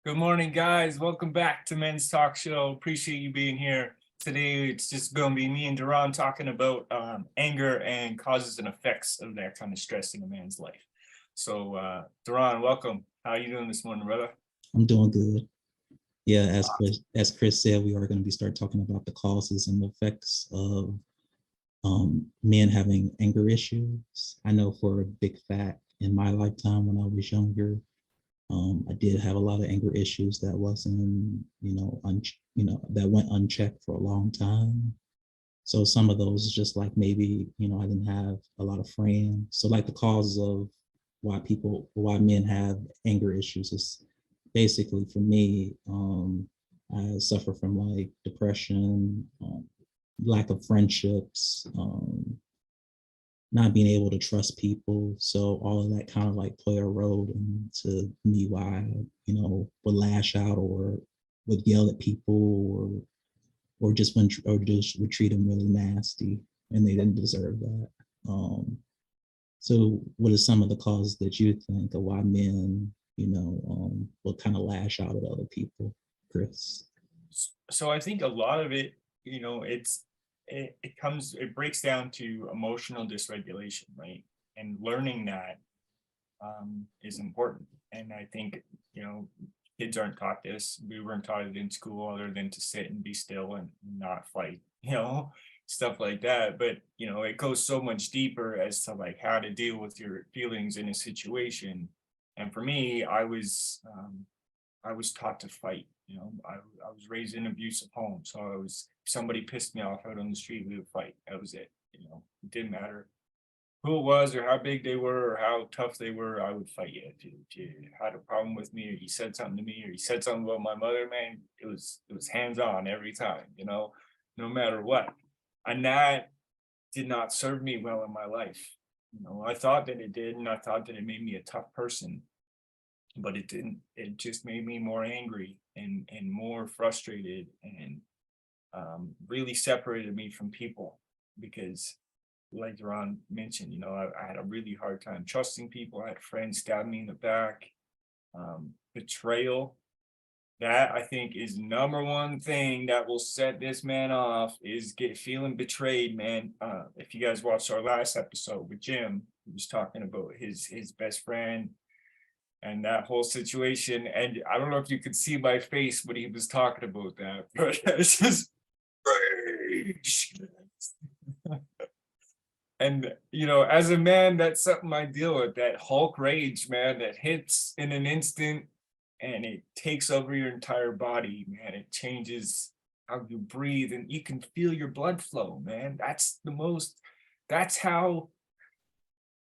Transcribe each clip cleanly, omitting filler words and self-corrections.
Good morning, guys. Welcome back to Men's Talk Show. Appreciate you being here. Today, it's just going to be me and Daron talking about anger and causes and effects of that kind of stress in a man's life. So, Daron, welcome. How are you doing this morning, brother? I'm doing good. Yeah, as Chris said, we are going to be start talking about the causes and the effects of men having anger issues. I know for a big fact in my lifetime when I was younger, I did have a lot of anger issues that wasn't, that went unchecked for a long time. So some of those is just like maybe, I didn't have a lot of friends. So like the causes of why men have anger issues is basically for me, I suffer from like depression, lack of friendships, not being able to trust people. So all of that kind of like play a role into me why I, would lash out or would yell at people or just would treat them really nasty and they didn't deserve that. So what are some of the causes that you think of why men, will kind of lash out at other people, Chris? So I think a lot of it, it breaks down to emotional dysregulation, right? And learning that is important. And I think, kids aren't taught this. We weren't taught it in school other than to sit and be still and not fight, stuff like that. But, it goes so much deeper as to like how to deal with your feelings in a situation. And for me, I was taught to fight. I was raised in an abusive home. So if somebody pissed me off out on the street, we would fight. That was it. It didn't matter who it was or how big they were or how tough they were. I would fight you. If you had a problem with me or you said something to me or you said something about my mother, man, it was hands on every time, no matter what. And that did not serve me well in my life. I thought that it did, and I thought that it made me a tough person, but it didn't. It just made me more angry and more frustrated and really separated me from people because like Ron mentioned, I had a really hard time trusting people. I had friends stab me in the back. Betrayal, that I think is number one thing that will set this man off is feeling betrayed, man. If you guys watched our last episode with Jim, he was talking about his best friend and that whole situation. And I don't know if you could see my face when he was talking about that, but it's just rage. And as a man, that's something I deal with, that Hulk rage, man, that hits in an instant and it takes over your entire body, man. It changes how you breathe and you can feel your blood flow, man. That's how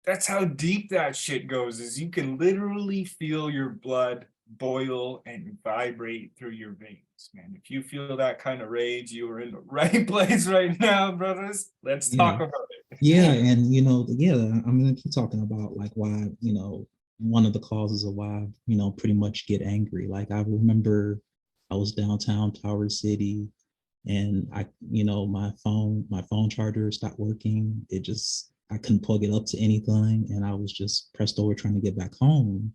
that's how deep that shit goes, is you can literally feel your blood boil and vibrate through your veins, man. If you feel that kind of rage, you are in the right place right now, brothers. Let's Yeah. talk about it. Yeah, and I'm gonna keep talking about like why, one of the causes of why, pretty much get angry. Like I remember I was downtown Tower City and my phone charger stopped working. I couldn't plug it up to anything and I was just pressed over trying to get back home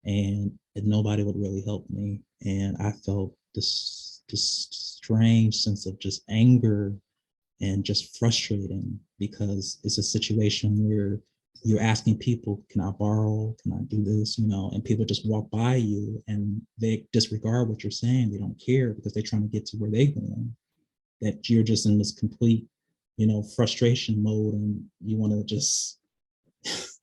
and nobody would really help me. And I felt this strange sense of just anger and just frustrating because it's a situation where you're asking people, can I borrow? Can I do this? And people just walk by you and they disregard what you're saying. They don't care because they're trying to get to where they're going. That you're just in this complete, frustration mode and you want to just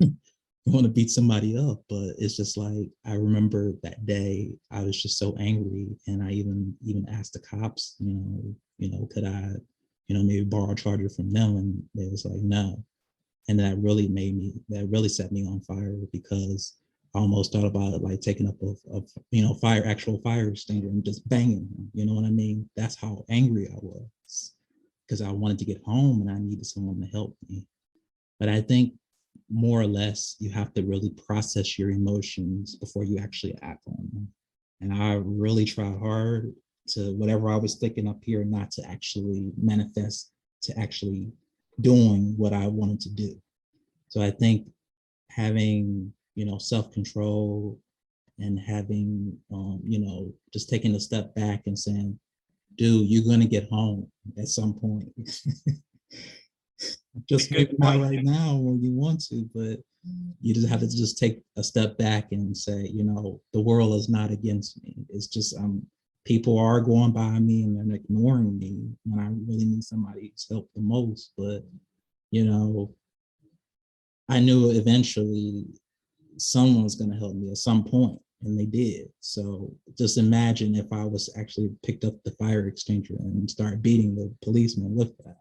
you want to beat somebody up. But it's just like I remember that day I was just so angry and I even asked the cops, could I maybe borrow a charger from them, and they was like, no. And that really set me on fire because I almost thought about it like taking up actual fire extinguisher and just banging him. You know what I mean? That's how angry I was because I wanted to get home and I needed someone to help me. But I think more or less you have to really process your emotions before you actually act on them. And I really tried hard to whatever I was thinking up here, not to actually manifest to actually doing what I wanted to do. So I think having, self-control and having, just taking a step back and saying, dude, you're going to get home at some point. It's a Just maybe good not point. right now when you want to, but you just have to just take a step back and say, the world is not against me. It's just people are going by me and they're ignoring me when I really need somebody's help the most. But you know, I knew eventually someone's going to help me at some point, and they did. So just imagine if I was actually picked up the fire extinguisher and start beating the policeman with that.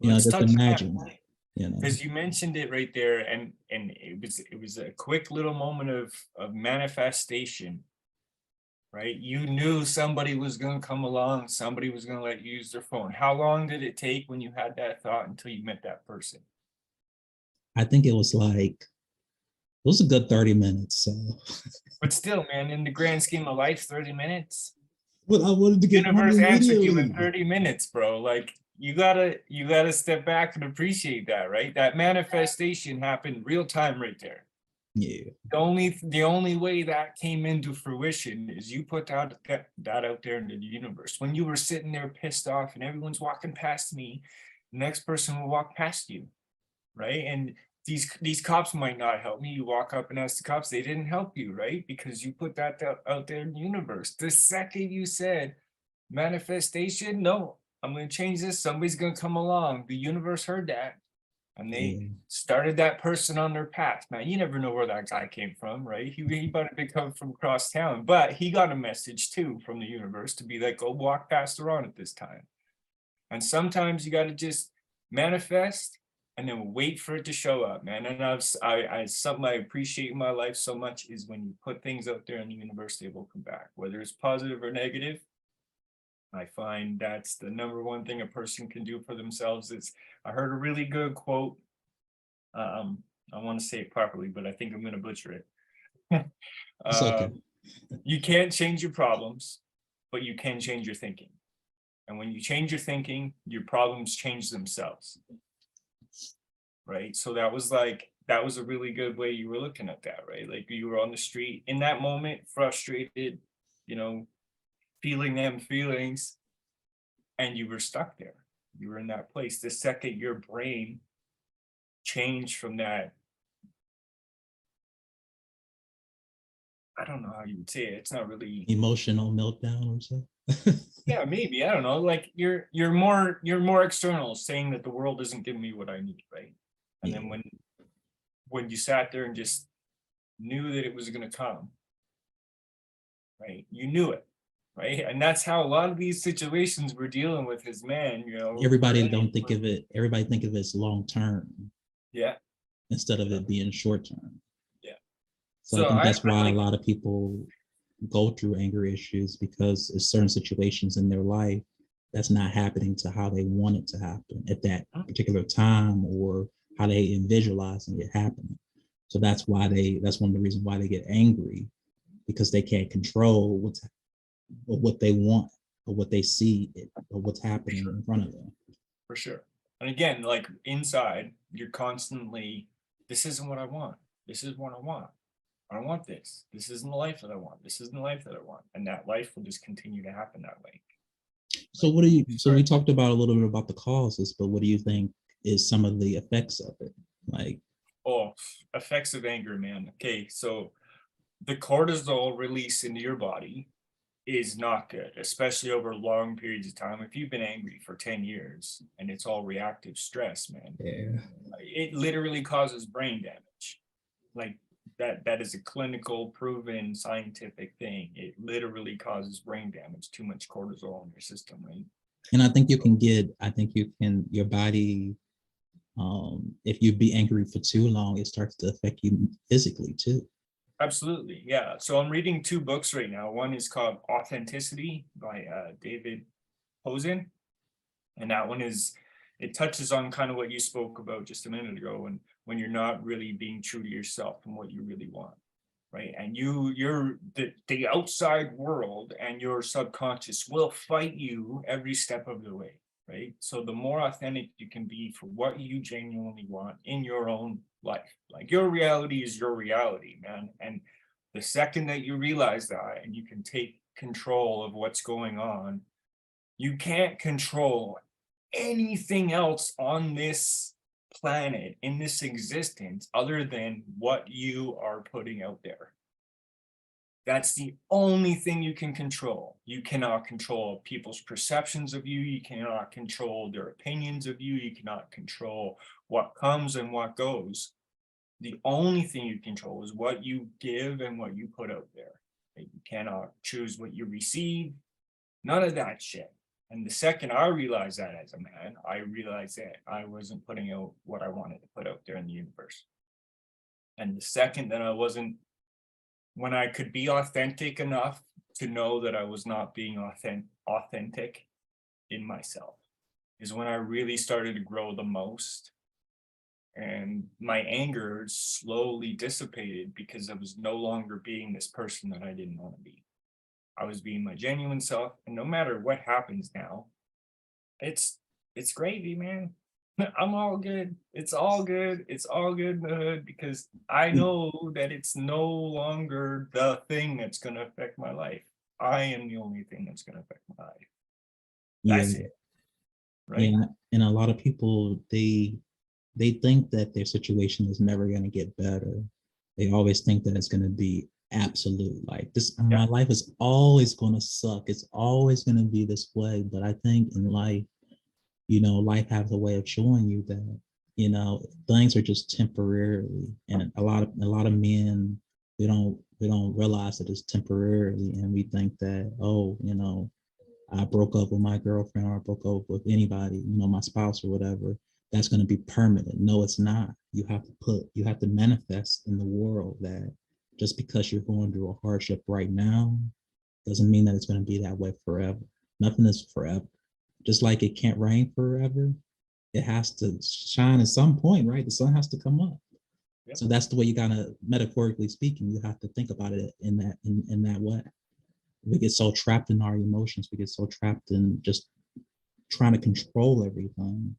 Let's Just touch on that imagine that. point, because you mentioned it right there, and it was a quick little moment of manifestation, right? You knew somebody was going to come along, somebody was going to let you use their phone. How long did it take when you had that thought until you met that person? I think it was a good 30 minutes. So, But still, man, in the grand scheme of life, 30 minutes. but I wanted to get home Universe answered you in immediately. 30 minutes, bro. Like you gotta step back and appreciate that, right? That manifestation happened real time right there. Yeah. The only way that came into fruition is you put that out there into the universe. When you were sitting there pissed off and everyone's walking past me, the next person will walk past you, right? And these cops might not help me. You walk up and ask the cops, they didn't help you, right? Because you put that out there in the universe. The second you said manifestation, no, I'm going to change this. Somebody's going to come along. The universe heard that, and they Yeah. started that person on their path. Now, you never know where that guy came from, right? He might have been coming from across town, but he got a message too from the universe to be like, go walk past Daron at this time. And sometimes you got to just manifest and then wait for it to show up, man. And something I appreciate in my life so much is when you put things out there in the universe, they will come back, whether it's positive or negative. I find that's the number one thing a person can do for themselves. I heard a really good quote. I want to say it properly, but I think I'm going to butcher it. It's okay. You can't change your problems, but you can change your thinking. And when you change your thinking, your problems change themselves. Right. So that was a really good way you were looking at that, right? Like you were on the street in that moment, frustrated, feeling them feelings, and you were stuck there. You were in that place. The second your brain changed from that, I don't know how you would say it. It's not really, Emotional meltdown or so. yeah, maybe. I don't know. Like you're more external, saying that the world isn't giving me what I need, right? And then Yeah. when you sat there and just knew that it was gonna come, right? You knew it, right? And that's how a lot of these situations we're dealing with as men, Everybody think of it as long term yeah, instead of it being short term. yeah. So I So think I that's why a like, lot of people go through anger issues, because there's certain situations in their life that's not happening to how they want it to happen at that particular time, or how they visualizing it happening. So that's one of the reasons why they get angry, because they can't control what they want, or what they see, or what's happening in front of them. for sure. And again, like inside, you're constantly, this isn't what I want. This is what I want. I don't want this. This isn't the life that I want. This isn't the life that I want. And that life will just continue to happen that way. So what do you? So we talked about a little bit about the causes, but what do you think is some of the effects of it? Like, Oh, effects of anger, man. Okay, so the cortisol release into your body is not good, especially over long periods of time. If you've been angry for 10 years and it's all reactive stress, man, yeah, it literally causes brain damage. Like that is a clinical proven scientific thing. It literally causes brain damage, too much cortisol in your system, right? and I think you can, your body, if you be angry for too long, it starts to affect you physically too. Absolutely. Yeah. So I'm reading two books right now. One is called Authenticity by David Posen. And that one it touches on kind of what you spoke about just a minute ago, and when you're not really being true to yourself and what you really want. Right. And you're the outside world and your subconscious will fight you every step of the way. Right. So the more authentic you can be for what you genuinely want in your own life, like your reality is your reality, man. And The second that you realize that and you can take control of what's going on, you can't control anything else on this planet, in this existence, other than what you are putting out there. That's the only thing you can control. You cannot control people's perceptions of you. You cannot control their opinions of you. You cannot control what comes and what goes. The only thing you control is what you give and what you put out there. You cannot choose what you receive. None of that shit. And the second I realized that as a man, I realized that I wasn't putting out what I wanted to put out there in the universe. And the second that I wasn't, when I could be authentic enough to know that I was not being authentic in myself, is when I really started to grow the most. And my anger slowly dissipated because I was no longer being this person that I didn't want to be. I was being my genuine self, and no matter what happens now, it's gravy, man. I'm all good. It's all good. It's all good in the hood because I know that it's no longer the thing that's going to affect my life. I am the only thing that's going to affect my life. That's Yeah, it. Right? yeah, and a lot of people they think that their situation is never going to get better. They always think that it's going to be absolute. Like this, Yeah. my life is always going to suck. It's always going to be this way. But I think in life, life has a way of showing you that, things are just temporarily. And a lot of men, they don't realize that it's temporarily. And we think that, oh, I broke up with my girlfriend or I broke up with anybody, my spouse or whatever, that's going to be permanent. No, it's not. You have to manifest in the world that just because you're going through a hardship right now doesn't mean that it's going to be that way forever. Nothing is forever. Just like it can't rain forever, it has to shine at some point, right? The sun has to come up. Yep. So that's the way you gotta, metaphorically speaking, you have to think about it in that way. We get so trapped in our emotions, we get so trapped in just trying to control everything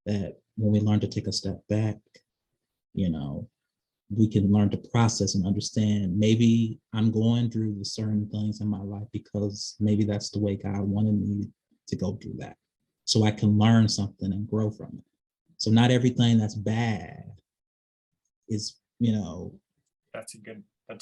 that when we learn to take a step back, you know, we can learn to process and understand maybe I'm going through the certain things in my life because maybe that's the way God wanted me to go through that. So I can learn something and grow from it. So not everything that's bad is, That's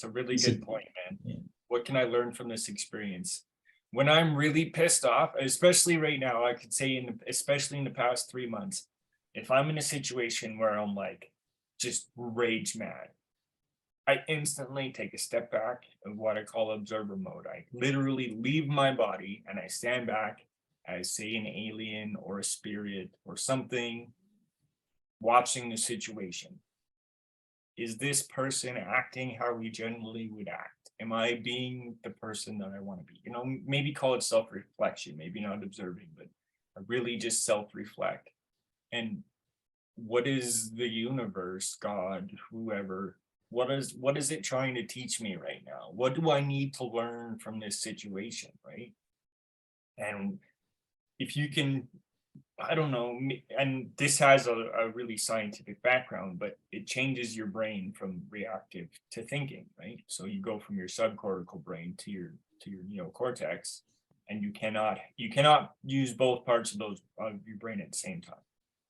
a really it's a, good point, man. yeah. What can I learn from this experience? When I'm really pissed off, especially right now, I could say especially in the past 3 months, if I'm in a situation where I'm like just rage mad, I instantly take a step back of what I call observer mode. I literally leave my body and I stand back as, say, an alien or a spirit or something watching the situation. Is this person acting how we generally would act? Am I being the person that I want to be? Maybe call it self-reflection, maybe not observing, but I really just self-reflect. And what is the universe, God, whoever, what is it trying to teach me right now? What do I need to learn from this situation, right? And if you can, I don't know, and this has a really scientific background, but it changes your brain from reactive to thinking, right? So you go from your subcortical brain to your neocortex, and you cannot use both parts of your brain at the same time.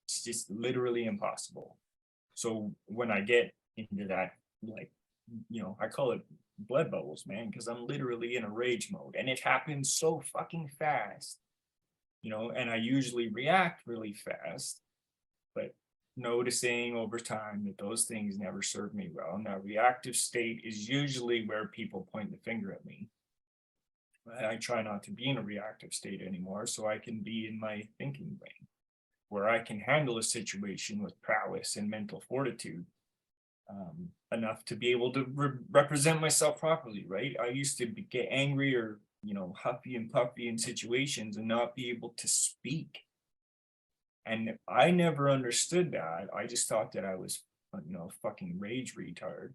It's just literally impossible. So when I get into that, like, I call it blood bubbles, man, because I'm literally in a rage mode, and it happens so fucking fast. And I usually react really fast, but noticing over time that those things never serve me well. And that reactive state is usually where people point the finger at me. I try not to be in a reactive state anymore, so I can be in my thinking brain, where I can handle a situation with prowess and mental fortitude, enough to be able to represent myself properly, right? I used to get angry or huffy and puffy in situations and not be able to speak. And I never understood that. I just thought that I was, fucking rage retard.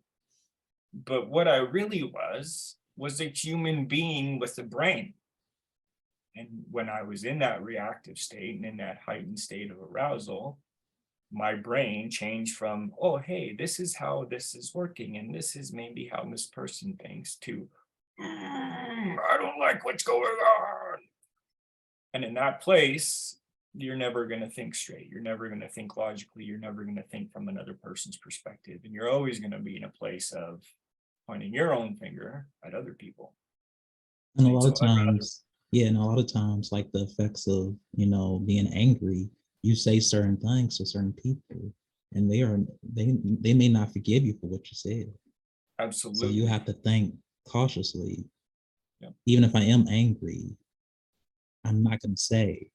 But what I really was a human being with a brain. And when I was in that reactive state and in that heightened state of arousal, my brain changed from, oh, hey, this is how this is working, and this is maybe how this person thinks, to, I don't like what's going on. And in that place, you're never going to think straight. You're never going to think logically. You're never going to think from another person's perspective. And you're always going to be in a place of pointing your own finger at other people. And a And lot of so I'd rather, times, yeah, and a lot of times, like the effects of, being angry, you say certain things to certain people, and they may not forgive you for what you said. So you absolutely. have to think cautiously. Yeah. Even if I am angry, I'm not going to say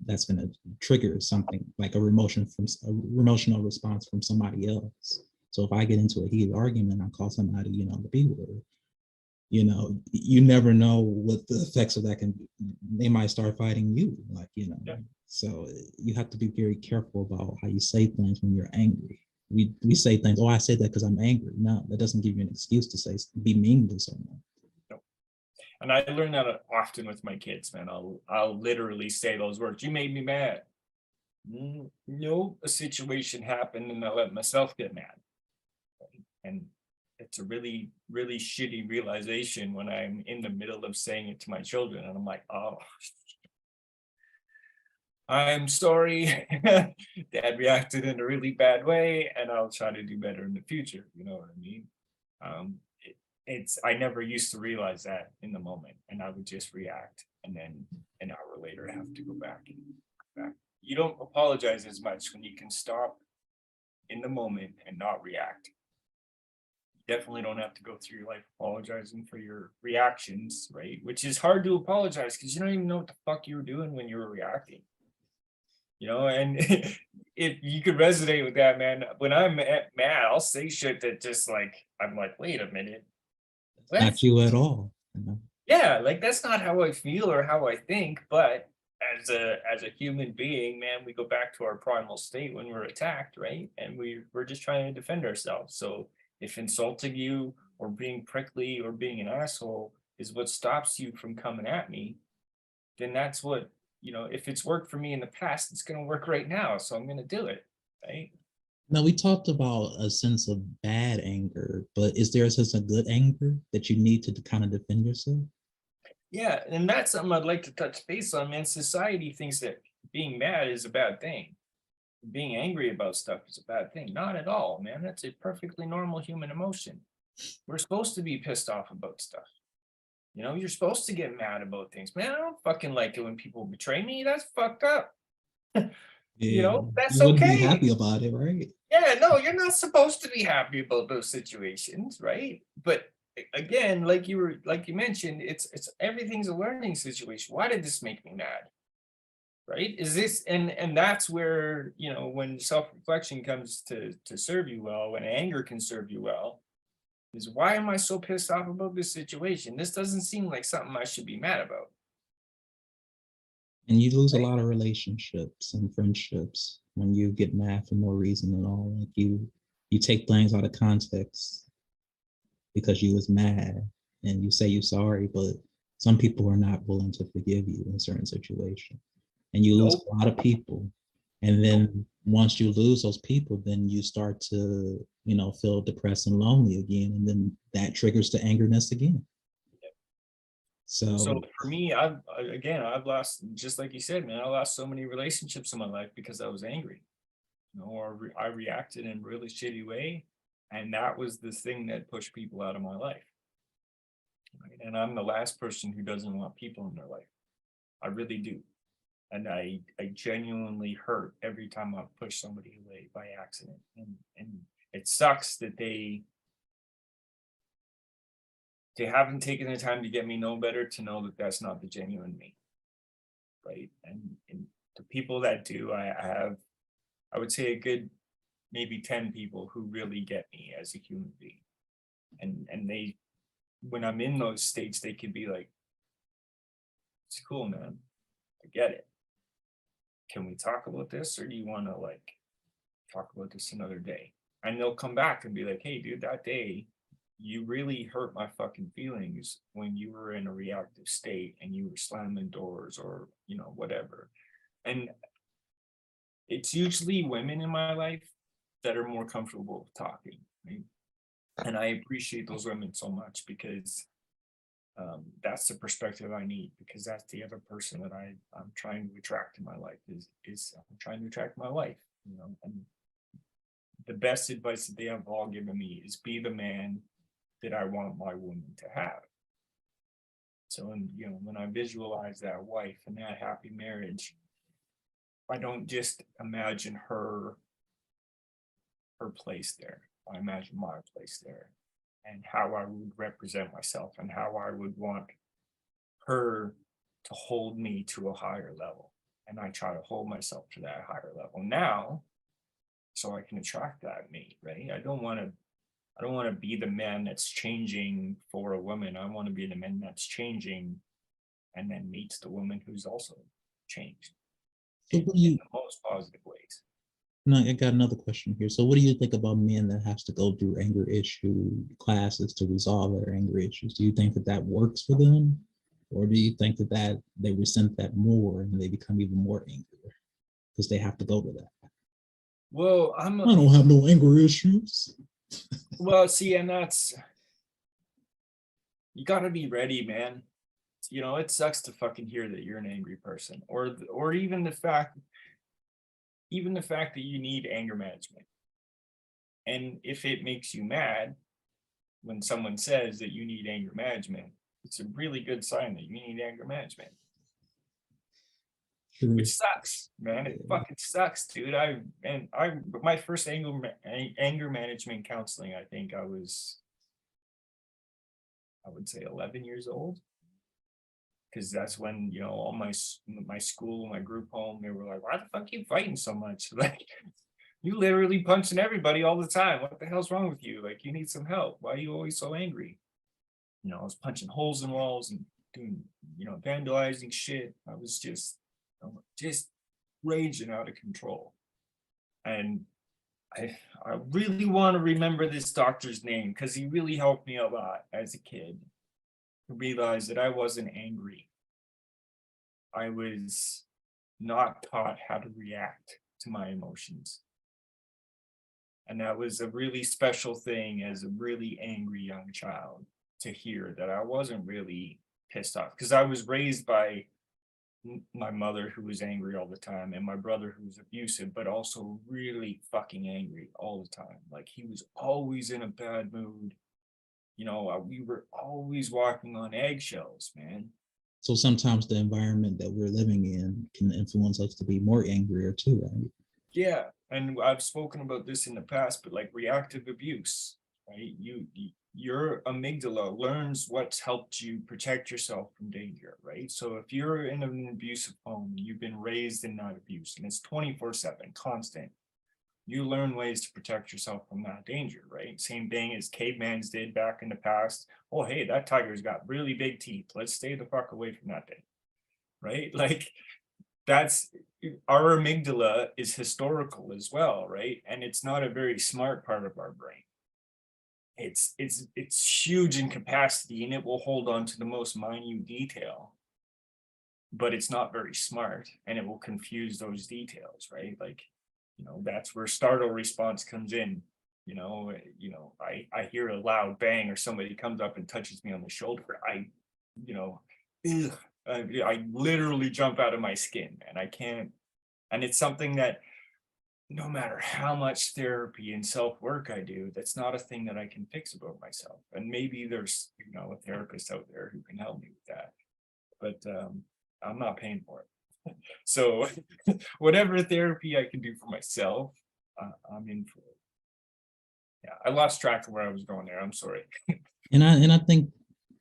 that's going to trigger something like a emotional response from somebody else. So if I get into a heated argument, I call somebody, the B word, you never know what the effects of that can be. They might start fighting you, Yeah. so you have to be very careful about how you say things when you're angry. We say things, oh, I said that because I'm angry. No, that doesn't give you an excuse to say, be mean to someone. No. And I learn that often with my kids, man. I'll literally say those words. You made me mad. No, a situation happened and I let myself get mad. And it's a really, really shitty realization when I'm in the middle of saying it to my children. And I'm like, oh, I'm sorry. Dad reacted in a really bad way, and I'll try to do better in the future. You know what I mean? It's I never used to realize that in the moment, and I would just react, and then an hour later have to go back and back. You don't apologize as much when you can stop in the moment and not react. Definitely don't have to go through your life apologizing for your reactions, right? Which is hard to apologize because you don't even know what the fuck you were doing when you were reacting. And if you could resonate with that, man, when I'm mad, I'll say shit that just like, I'm like, wait a minute, what? Not you at all. Yeah, like that's not how I feel or how I think, but as a human being, man, we go back to our primal state when we're attacked, right? And we're just trying to defend ourselves. So if insulting you or being prickly or being an asshole is what stops you from coming at me, then that's what, if it's worked for me in the past, it's going to work right now. So I'm going to do it. Right. Now we talked about a sense of bad anger, but is there a sense of good anger that you need to kind of defend yourself? Yeah. And that's something I'd like to touch base on, man. Society thinks that being mad is a bad thing. Being angry about stuff is a bad thing. Not at all, man. That's a perfectly normal human emotion. We're supposed to be pissed off about stuff. You're supposed to get mad about things. Man, I don't fucking like it when people betray me. That's fucked up. Yeah, That's you wouldn't be okay. happy about it, right? Yeah, no, you're not supposed to be happy about those situations, right? But again, like you mentioned, it's everything's a learning situation. Why did this make me mad? Right? Is this and that's where, when self-reflection comes to serve you well, when anger can serve you well, is why am I so pissed off about this situation? This doesn't seem like something I should be mad about. And you lose a Right? lot of relationships and friendships when you get mad for no reason at all. Like you take things out of context because you was mad and you say you're sorry, but some people are not willing to forgive you in certain situations. And you lose Nope. a lot of people. And Nope. then once you lose those people, then you start to, feel depressed and lonely again. And then that triggers the angerness again. So So for me, I've lost, just like you said, man, I lost so many relationships in my life because I was angry, or I reacted in a really shitty way. And that was the thing that pushed people out of my life. Right? And I'm the last person who doesn't want people in their life. I really do. And I genuinely hurt every time I push somebody away by accident. And it sucks that they haven't taken the time to get me know better, to know that that's not the genuine me. Right. And the people that do, I have, I would say, a good maybe 10 people who really get me as a human being. And they, when I'm in those states, they can be like, it's cool, man. I get it. Can we talk about this, or do you want to like talk about this another day? And they'll come back and be like, hey, dude, that day you really hurt my fucking feelings when you were in a reactive state and you were slamming doors or, whatever. And it's usually women in my life that are more comfortable talking, right? And I appreciate those women so much because that's the perspective I need, because that's the other person that I'm trying to attract in my life is I'm trying to attract my wife, you know. And the best advice that they have all given me is be the man that I want my woman to have. So, and you know, when I visualize that wife and that happy marriage, I don't just imagine her place there. I imagine my place there and how I would represent myself and how I would want her to hold me to a higher level. And I try to hold myself to that higher level now so I can attract that mate, right? I don't want to be the man that's changing for a woman. I want to be the man that's changing and then meets the woman who's also changed So in, what do in you, the most positive ways. no, I got another question here. So what do you think about men that has to go through anger issue classes to resolve their anger issues? Do you think that that works for them? Or do you think that, they resent that more and they become even more angry because they have to go to that? Well, I don't have no anger issues. well, see, and that's, you got to be ready, man. You know, it sucks to fucking hear that you're an angry person, or even the fact that you need anger management. And if it makes you mad when someone says that you need anger management, it's a really good sign that you need anger management, True. which sucks, man. It fucking sucks, dude. My first anger management counseling, I think I would say 11 years old, because that's when, you know, all my school, my group home, they were like, why the fuck are you fighting so much? Like, you literally punching everybody all the time. What the hell's wrong with you? Like, you need some help. Why are you always so angry? You know, I was punching holes in walls and doing, you know, vandalizing shit. I was just, you know, just raging out of control. And I really want to remember this doctor's name because he really helped me a lot as a kid to realize that I wasn't angry. I was not taught how to react to my emotions. And that was a really special thing as a really angry young child to hear, that I wasn't really pissed off, because I was raised by my mother, who was angry all the time, and my brother, who was abusive, but also really fucking angry all the time. Like, he was always in a bad mood. You know, we were always walking on eggshells, man. So sometimes the environment that we're living in can influence us to be more angrier too, right? Yeah, and I've spoken about this in the past, but like reactive abuse, right? Your amygdala learns what's helped you protect yourself from danger, right? So if you're in an abusive home, you've been raised in that abuse, and it's 24/7, constant, you learn ways to protect yourself from that danger, right? Same thing as cavemans did back in the past. Oh, hey, that tiger's got really big teeth. Let's stay the fuck away from that thing, right? Like, that's, our amygdala is historical as well, right? And it's not a very smart part of our brain. It's huge in capacity and it will hold on to the most minute detail, but it's not very smart and it will confuse those details, right? Like, you know, that's where startle response comes in. I hear a loud bang or somebody comes up and touches me on the shoulder. You know, ugh, I literally jump out of my skin, and I can't. And it's something that no matter how much therapy and self-work I do, that's not a thing that I can fix about myself. And maybe there's, you know, a therapist out there who can help me with that, but I'm not paying for it. So whatever therapy I can do for myself, I'm in for it. Yeah, I lost track of where I was going there. I'm sorry. And I think,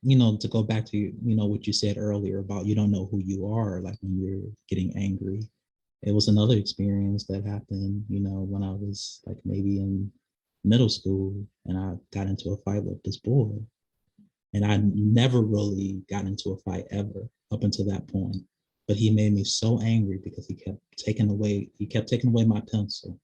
to go back to what you said earlier about you don't know who you are, like when you're getting angry. It was another experience that happened, when I was like maybe in middle school, and I got into a fight with this boy. And I never really got into a fight ever up until that point. But he made me so angry because he kept taking away my pencil.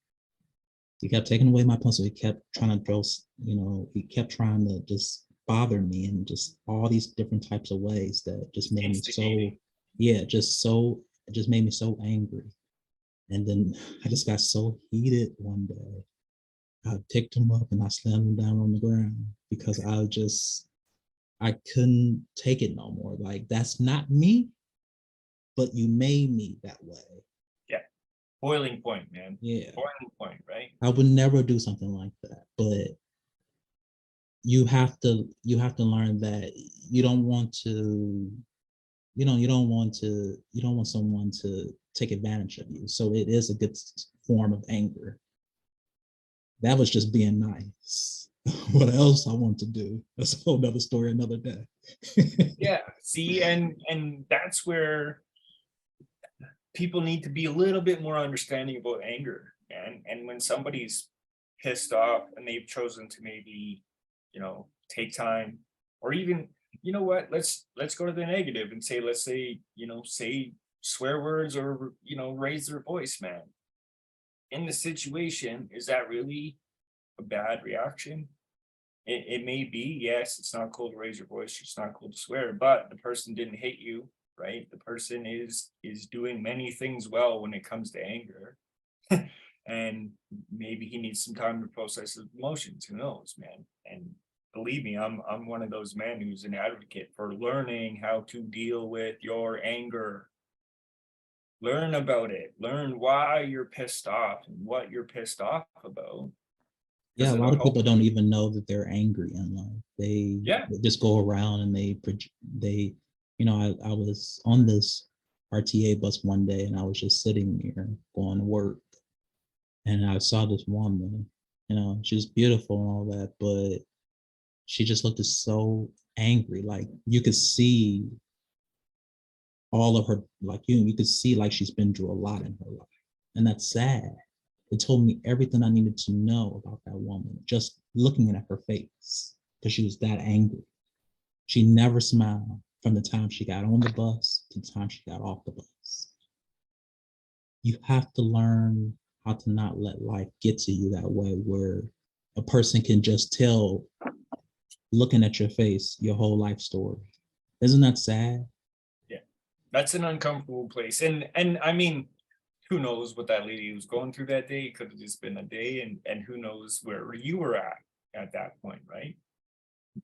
He kept taking away my pencil. He kept trying to he kept trying to just bother me in just all these different types of ways that just made me so, yeah, just made me so angry. And then I just got so heated one day. I picked him up and I slammed him down on the ground because I couldn't take it no more. Like, that's not me, but you made me that way. Yeah. Boiling point, man. Yeah. Boiling point, right? I would never do something like that. But you have to learn that you don't want to, you don't want someone to take advantage of you. So it is a good form of anger. That was just being nice. What else I want to do? That's a whole nother story, another day. Yeah. See, and that's where people need to be a little bit more understanding about anger. And when somebody's pissed off and they've chosen to maybe, take time, or even, you know what, let's go to the negative and say, let's say, say swear words, or, raise their voice, man. In the situation, is that really a bad reaction? It may be, yes, it's not cool to raise your voice, it's not cool to swear, but the person didn't hate you, right? The person is doing many things well when it comes to anger. And maybe he needs some time to process his emotions, who knows, man. And believe me, I'm one of those men who's an advocate for learning how to deal with your anger. Learn about it, learn why you're pissed off and what you're pissed off about, Yeah, because a lot it'll of help people don't you. even know that they're angry in life. Yeah. They just go around and they, I was on this RTA bus one day and I was just sitting there going to work, and I saw this woman, she was beautiful and all that, but she just looked so angry. Like, you could see all of her, like, you could see like she's been through a lot in her life. And that's sad. It told me everything I needed to know about that woman, just looking at her face, because she was that angry. She never smiled from the time she got on the bus to the time she got off the bus. You have to learn how to not let life get to you that way, where a person can just tell, looking at your face, your whole life story. Isn't that sad? Yeah, that's an uncomfortable place. And I mean, who knows what that lady was going through that day? It could have just been a day, and who knows where you were at that point, right?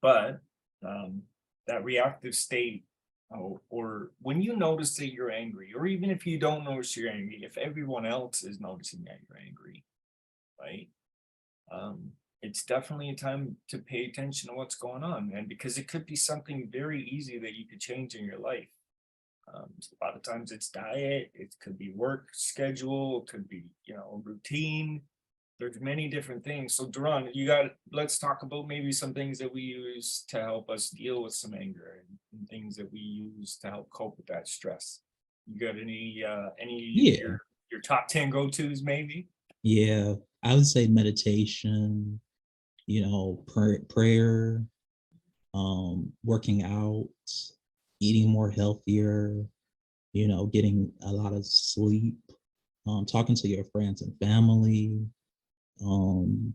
But um, that reactive state, or when you notice that you're angry, or even if you don't notice you're angry, if everyone else is noticing that you're angry, right? Um, it's definitely a time to pay attention to what's going on, and because it could be something very easy that you could change in your life. A lot of times it's diet, it could be work schedule, it could be, routine. There's many different things. So Daron, let's talk about maybe some things that we use to help us deal with some anger, and things that we use to help cope with that stress. You got any of Yeah. your top 10 go-tos maybe? Yeah. I would say meditation, prayer, working out, eating more healthier, getting a lot of sleep, talking to your friends and family, um,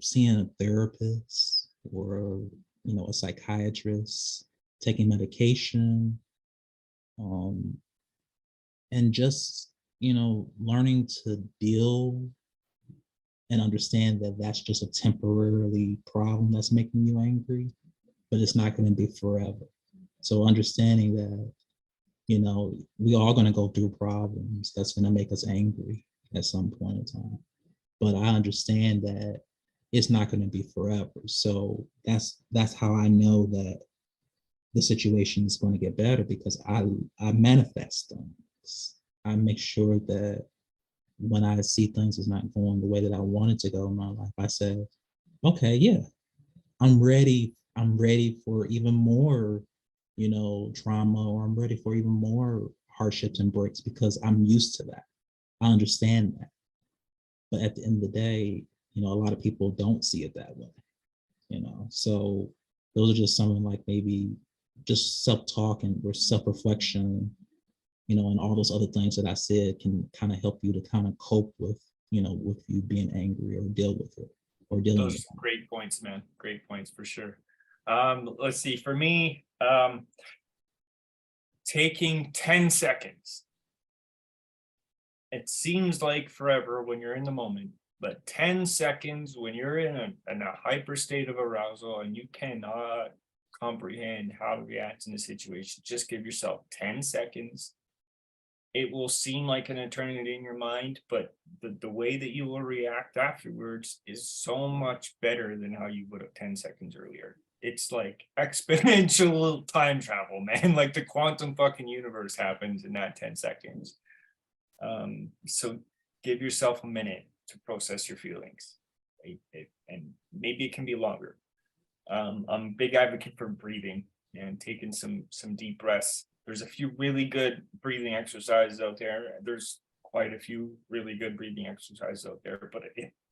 seeing a therapist or, a psychiatrist, taking medication, um, and just, learning to deal and understand that that's just a temporarily problem that's making you angry, but it's not going to be forever. So understanding that, we all going to go through problems that's going to make us angry at some point in time. But I understand that it's not going to be forever. So that's how I know that the situation is going to get better, because I manifest things. I make sure that when I see things is not going the way that I want it to go in my life, I say, okay, yeah, I'm ready. I'm ready for even more, trauma, or I'm ready for even more hardships and breaks, because I'm used to that. I understand that. But at the end of the day, a lot of people don't see it that way, So those are just something like maybe just self-talk and or self-reflection, and all those other things that I said can kind of help you to kind of cope with, with you being angry or deal with it or dealing with Those it. great points, man. Great points for sure. Let's see. For me, taking 10 seconds it seems like forever when you're in the moment, but 10 seconds when you're in a hyper state of arousal and you cannot comprehend how to react in the situation, just give yourself 10 seconds. It will seem like an eternity in your mind, but the way that you will react afterwards is so much better than how you would have 10 seconds earlier. It's like exponential time travel, man. Like the quantum fucking universe happens in that 10 seconds. So give yourself a minute to process your feelings. Right? And maybe it can be longer. I'm a big advocate for breathing and taking some deep breaths. There's a few really good breathing exercises out there. There's quite a few really good breathing exercises out there. But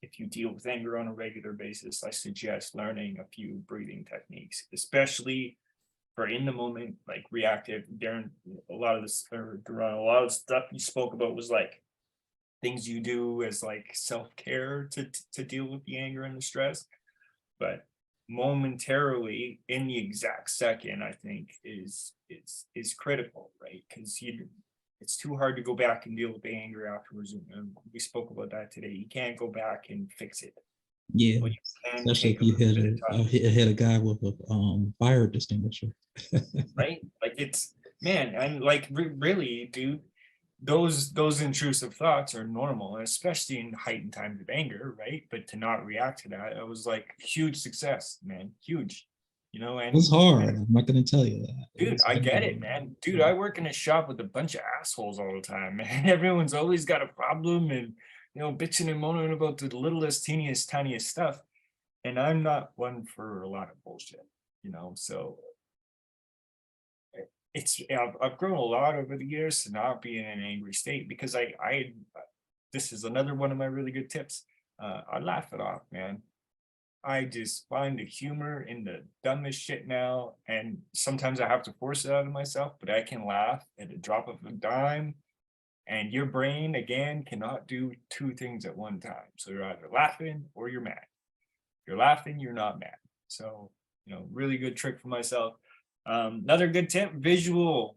if you deal with anger on a regular basis, I suggest learning a few breathing techniques, especially for in the moment, like reactive. Darren, a lot of this, or Daron, a lot of the stuff you spoke about was like things you do as like self-care to deal with the anger and the stress. But momentarily in the exact second, I think is critical, right? Because it's too hard to go back and deal with the anger afterwards. And we spoke about that today. You can't go back and fix it. Yeah, But you can especially take if a you little hit bit of time, hit a guy with a fire extinguisher. right? Like it's, man, and like really, dude, those intrusive thoughts are normal, and especially in heightened times of anger, right? But to not react to that, it was like huge success, man, huge, It was and hard. I'm not gonna tell you that. It dude, was I get very it, man. Dude, I work in a shop with a bunch of assholes all the time, man. Everyone's always got a problem and bitching and moaning about the littlest, teeniest, tiniest stuff. And I'm not one for a lot of bullshit. So I've grown a lot over the years to not be in an angry state because I this is another one of my really good tips. I laugh it off, man. I just find the humor in the dumbest shit now, and sometimes I have to force it out of myself, but I can laugh at a drop of a dime. And your brain again cannot do two things at one time. So you're either laughing or you're mad. If you're laughing, you're not mad. So really good trick for myself. Another good tip: like visual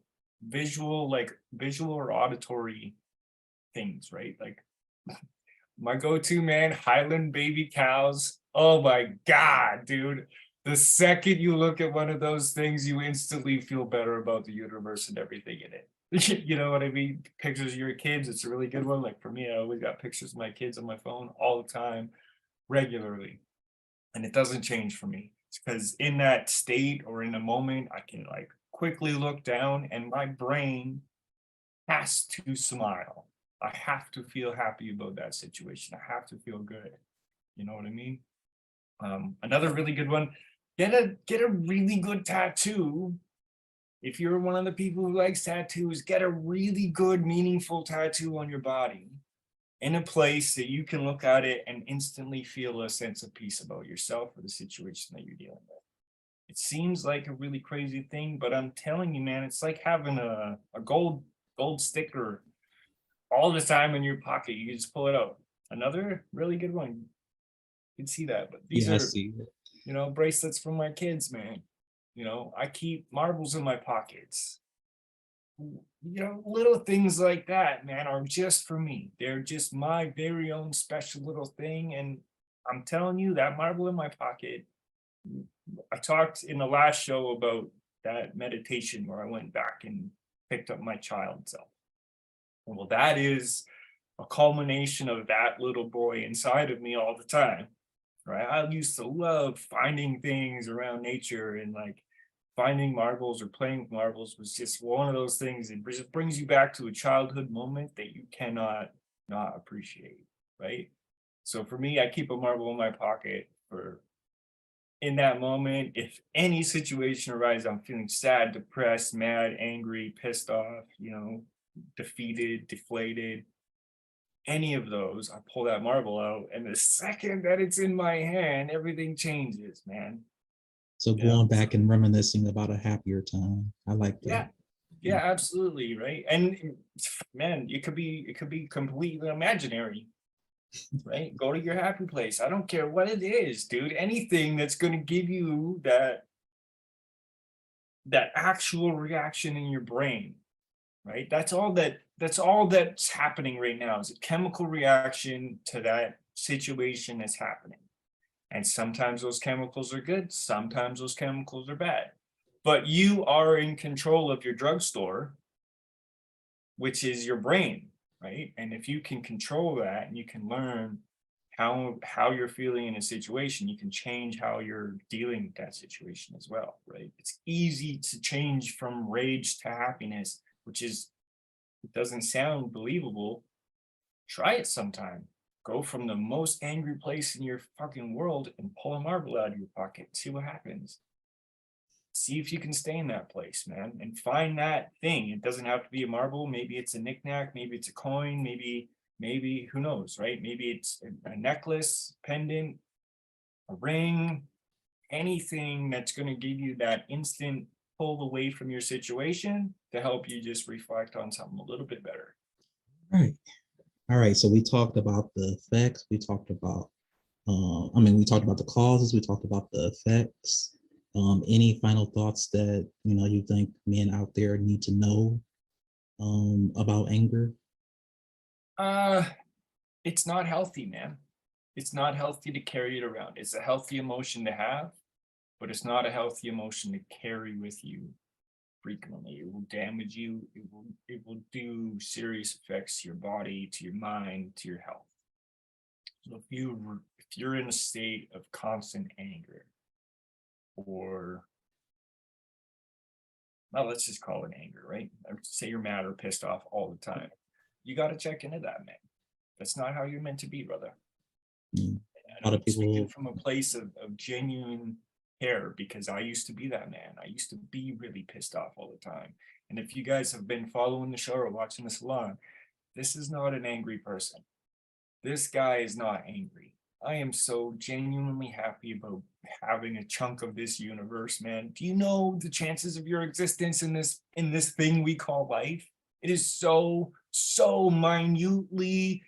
or auditory things, right? Like my go-to, man, Highland baby cows. Oh my God, dude. The second you look at one of those things, you instantly feel better about the universe and everything in it. You know what I mean? Pictures of your kids, it's a really good one. Like for me, I always got pictures of my kids on my phone all the time, regularly. And it doesn't change for me. It's because in that state or in a moment, I can like quickly look down and my brain has to smile. I have to feel happy about that situation. I have to feel good. You know what I mean? Another really good one: get a really good tattoo. If you're one of the people who likes tattoos, get a really good, meaningful tattoo on your body in a place that you can look at it and instantly feel a sense of peace about yourself or the situation that you're dealing with. It seems like a really crazy thing, but I'm telling you, man, it's like having a gold sticker all the time in your pocket. You can just pull it out. Another really good one. You can see that, but these Yeah, I are, see it. bracelets from my kids, man. I keep marbles in my pockets. Little things like that, man, are just for me. They're just my very own special little thing. And I'm telling you, that marble in my pocket, I talked in the last show about that meditation where I went back and picked up my child self. Well, that is a culmination of that little boy inside of me all the time, right? I used to love finding things around nature, and like finding marbles or playing with marbles was just one of those things. It just brings you back to a childhood moment that you cannot not appreciate, right? So for me, I keep a marble in my pocket for in that moment. If any situation arises, I'm feeling sad, depressed, mad, angry, pissed off, defeated, deflated, any of those, I pull that marble out, and the second that it's in my hand, everything changes, man. So going back and reminiscing about a happier time. I like Yeah, that. yeah, absolutely, right. And man, it could be completely imaginary, right? Go to your happy place. I don't care what it is, dude. Anything that's going to give you that actual reaction in your brain, right? That's all that's happening right now is a chemical reaction to that situation that's happening. And sometimes those chemicals are good, sometimes those chemicals are bad. But you are in control of your drugstore, which is your brain, right? And if you can control that and you can learn how you're feeling in a situation, you can change how you're dealing with that situation as well, right? It's easy to change from rage to happiness, which is, it doesn't sound believable. Try it sometime. Go from the most angry place in your fucking world and pull a marble out of your pocket. See what happens. See if you can stay in that place, man, and find that thing. It doesn't have to be a marble. Maybe it's a knickknack. Maybe it's a coin. Maybe who knows, right? Maybe it's a necklace, pendant, a ring, anything that's going to give you that instant pull away from your situation to help you just reflect on something a little bit better. Right. All right. So we talked about the effects. We talked about, we talked about the causes. We talked about the effects. Any final thoughts that you think men out there need to know about anger? Uh, it's not healthy, man. It's not healthy to carry it around. It's a healthy emotion to have, but it's not a healthy emotion to carry with you frequently. It will damage you. It will do serious effects to your body, to your mind, to your health. So if you're in a state of constant anger, or well, let's just call it anger, right? Say you're mad or pissed off all the time. You got to check into that, man. That's not how you're meant to be, brother. Mm. A And lot I'm of speaking people, from a place of genuine care, because I used to be that man. I used to be really pissed off all the time. And if you guys have been following the show or watching this along, this is not an angry person. This guy is not angry. I am so genuinely happy about having a chunk of this universe, man. Do you know the chances of your existence in this thing we call life? It is so minutely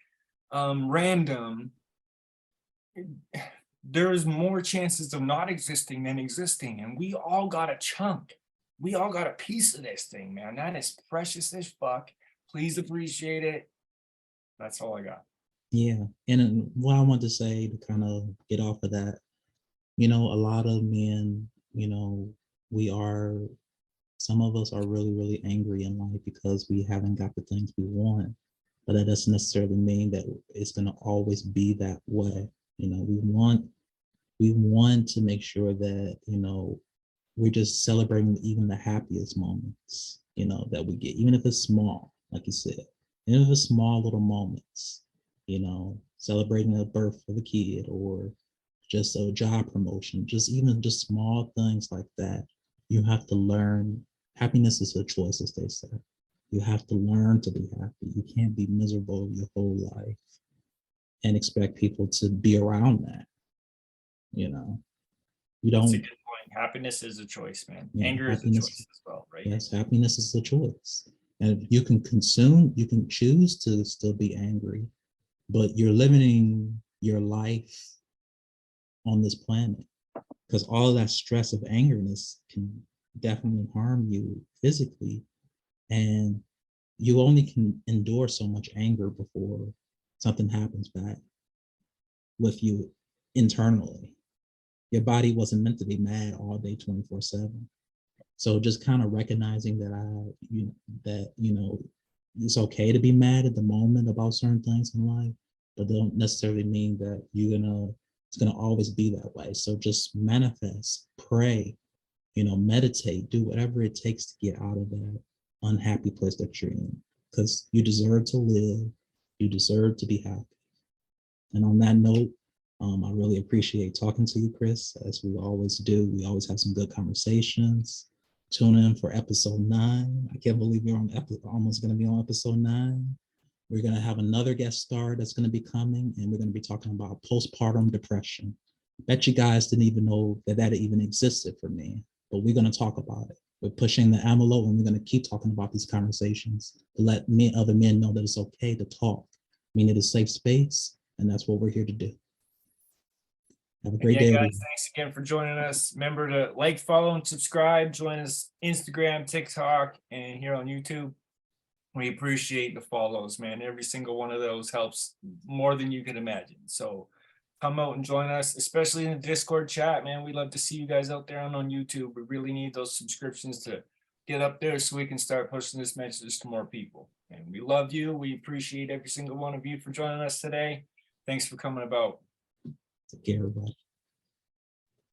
random. There's more chances of not existing than existing, and we all got a chunk. We all got a piece of this thing, man. That is precious as fuck. Please appreciate it. That's all I got. yeah. And what I want to say to kind of get off of that, a lot of men, we are, some of us are really, really angry in life because we haven't got the things we want. But that doesn't necessarily mean that it's going to always be that way. We want to make sure that, we're just celebrating even the happiest moments, that we get, even if it's small, like you said, even if it's small little moments, celebrating the birth of a kid or just a job promotion, just small things like that. You have to learn. Happiness is a choice, as they say. You have to learn to be happy. You can't be miserable your whole life and expect people to be around that. You know, you That's a don't. good point. Happiness is a choice, man. Yeah, Anger is a happiness. choice as well, right? Yes, happiness is a choice, and you can consume. You can choose to still be angry, but you're limiting your life on this planet, because all of that stress of angerness can definitely harm you physically, and you only can endure so much anger before something happens back with you internally. Your body wasn't meant to be mad all day 24/7. So just kind of recognizing that it's okay to be mad at the moment about certain things in life, but don't necessarily mean that it's gonna always be that way. So just manifest, pray, meditate, do whatever it takes to get out of that unhappy place that you're in, because you deserve to live, you deserve to be happy. And on that note, I really appreciate talking to you, Chris, as we always do. We always have some good conversations. Tune in for episode 9. I can't believe we're almost going to be on episode 9. We're going to have another guest star that's going to be coming, and we're going to be talking about postpartum depression. Bet you guys didn't even know that even existed for me, but we're going to talk about it. We're pushing the envelope, and we're going to keep talking about these conversations to let other men know that it's okay to talk. I mean, it is a safe space, and that's what we're here to do. Have a great day, Guys, everyone. thanks again for joining us. Remember to like, follow, and subscribe. Join us Instagram, TikTok, and here on YouTube. We appreciate the follows, man. Every single one of those helps more than you can imagine. So come out and join us, especially in the Discord chat, man. We love to see you guys out there on YouTube. We really need those subscriptions to get up there so we can start pushing this message to more people. And we love you. We appreciate every single one of you for joining us today. Thanks for coming about. Take care, everybody.